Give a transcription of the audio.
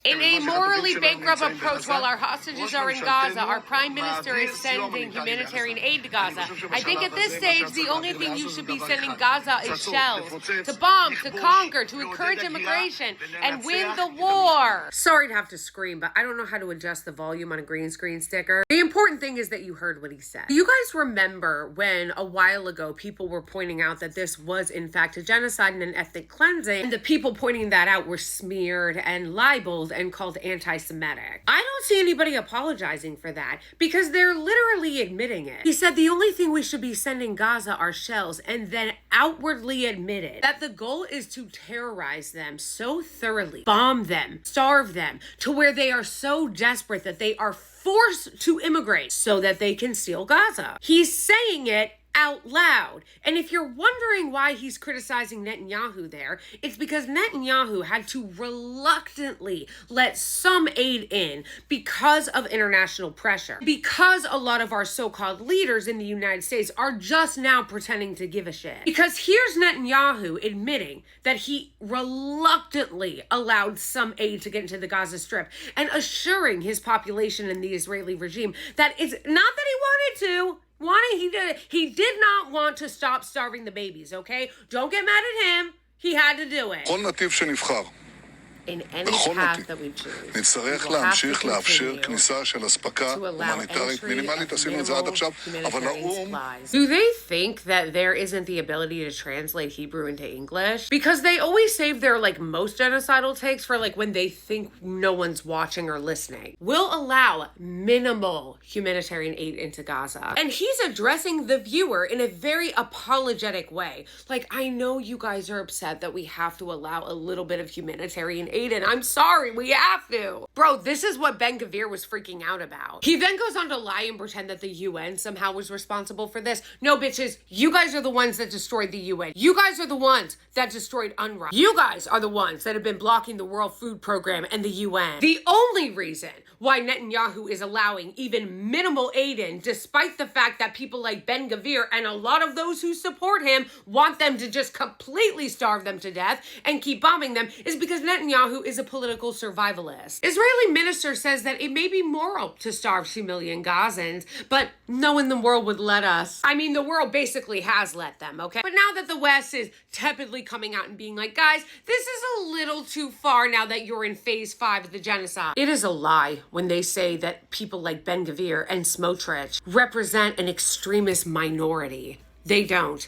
In a morally bankrupt approach, while our hostages are in Gaza, our prime minister is sending humanitarian aid to Gaza. I think at this stage, the only thing you should be sending Gaza is shells, to bomb, to conquer, to encourage immigration, and win the war. Sorry to have to scream, but I don't know how to adjust the volume on a green screen sticker. The important thing is that you heard what he said. Do you guys remember when a while ago people were pointing out that this was in fact a genocide and an ethnic cleansing, and the people pointing that out were smeared and libeled and called anti-Semitic? I don't see anybody apologizing for that because they're literally admitting it. He said the only thing we should be sending Gaza are shells, and then outwardly admitted that the goal is to terrorize them so thoroughly, bomb them, starve them, to where they are so desperate that they are forced to immigrate so that they can steal Gaza. He's saying it out loud. And if you're wondering why he's criticizing Netanyahu there, it's because Netanyahu had to reluctantly let some aid in because of international pressure. Because a lot of our so-called leaders in the United States are just now pretending to give a shit. Because here's Netanyahu admitting that he reluctantly allowed some aid to get into the Gaza Strip and assuring his population and the Israeli regime that it's not that he wanted to. He did not want to stop starving the babies, okay? Don't get mad at him. He had to do it. In any path that we choose, נצטרך להמשיך לאפשר כניסה של אספקה הומניטרית מינימלית. עשינו את זה עד עכשיו, אבל האו"ם... Do they think that there isn't the ability to translate Hebrew into English? Because they always save their, most genocidal takes for, when they think no one's watching or listening. We'll allow minimal humanitarian aid into Gaza. And he's addressing the viewer in a very apologetic way. I know you guys are upset that we have to allow a little bit of humanitarian aid, and I'm sorry, we have to. Bro, this is what Ben-Gvir was freaking out about. He then goes on to lie and pretend that the UN somehow was responsible for this. No, bitches, you guys are the ones that destroyed the UN. You guys are the ones that destroyed UNRWA. You guys are the ones that have been blocking the World Food Program and the UN. The only reason why Netanyahu is allowing even minimal aid in, despite the fact that people like Ben-Gvir and a lot of those who support him want them to just completely starve them to death and keep bombing them, is because Netanyahu is a political survivalist. Israeli minister says that it may be moral to starve 2 million Gazans, but no one in the world would let us. I mean, the world basically has let them, okay? But now that the West is tepidly coming out and being like, guys, this is a little too far now that you're in phase 5 of the genocide. It is a lie when they say that people like Ben-Gvir and Smotrich represent an extremist minority. They don't.